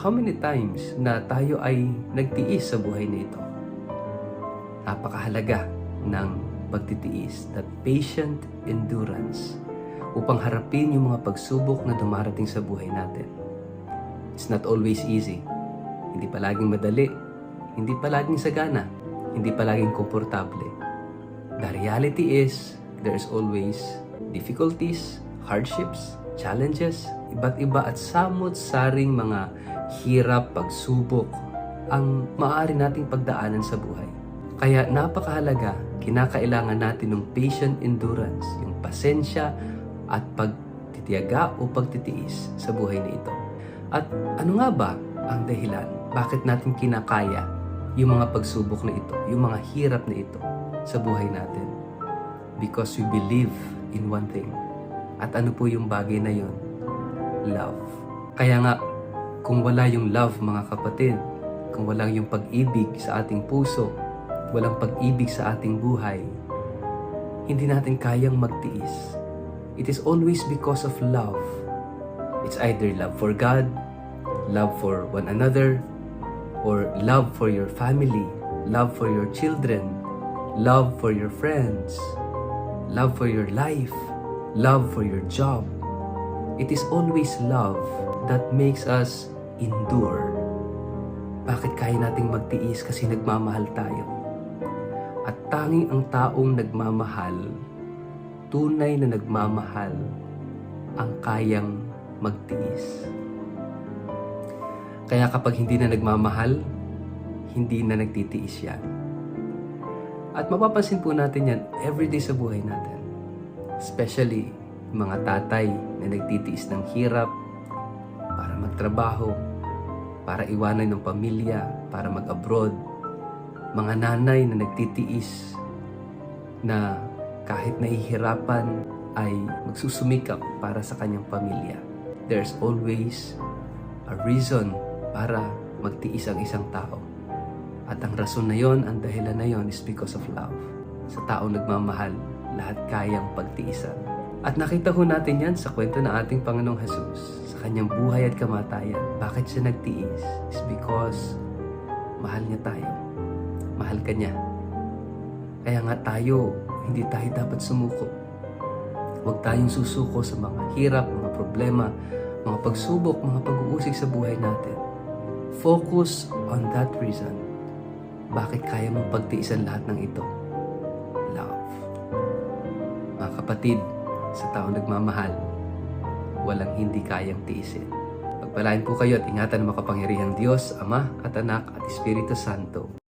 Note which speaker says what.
Speaker 1: how many times na tayo ay nagtiis sa buhay na ito? Napakahalaga ng pagtitiis, that patient endurance, upang harapin yung mga pagsubok na dumarating sa buhay natin. It's not always easy. Hindi palaging madali, hindi palaging sagana, hindi palaging komportable. The reality is, there's always difficulties, hardships, challenges, iba't iba at samot-saring mga hirap, pagsubok ang maaari nating pagdaanan sa buhay. Kaya napakahalaga, kinakailangan natin ng patient endurance, yung pasensya at pagtitiyaga o pagtitiis sa buhay na ito. At ano nga ba ang dahilan bakit natin kinakaya yung mga pagsubok na ito, yung mga hirap na ito sa buhay natin? Because we believe in one thing. At ano po yung bagay na yun? Love. Kaya nga, kung wala yung love mga kapatid, kung walang yung pag-ibig sa ating puso, walang pag-ibig sa ating buhay, hindi natin kayang magtiis. It is always because of love. It's either love for God, love for one another, or love for your family, love for your children, love for your friends, love for your life, love for your job. It is always love that makes us endure. Bakit kaya nating magtiis? Kasi nagmamahal tayo. At tanging ang taong nagmamahal, tunay na nagmamahal, ang kayang magtiis. Kaya kapag hindi na nagmamahal, hindi na nagtitiis yan. At mapapansin po natin yan everyday sa buhay natin. Especially mga tatay na nagtitiis ng hirap para magtrabaho, para iwanan ng pamilya, para mag-abroad. Mga nanay na nagtitiis na kahit nahihirapan ay magsusumikap para sa kanyang pamilya. There's always a reason para magtiis ang isang tao. At ang rason na yon, ang dahilan na yon is because of love. Sa taong nagmamahal, lahat kayang pagtiisan. At nakita ho natin yan sa kwento ng ating Panginoong Jesus. Sa kanyang buhay at kamatayan. Bakit siya nagtiis? Is because mahal niya tayo. Mahal ka niya. Kaya nga tayo, hindi tayo dapat sumuko. Huwag tayong susuko sa mga hirap, mga problema, mga pagsubok, mga pag-uusig sa buhay natin. Focus on that reason. Bakit kaya mong pagtiisan lahat ng ito? Love. Mga kapatid, sa taong nagmamahal, walang hindi kayang tiisin. Pagpalain po kayo at ingatan ng makapangyarihang Diyos, Ama at Anak at Espiritu Santo.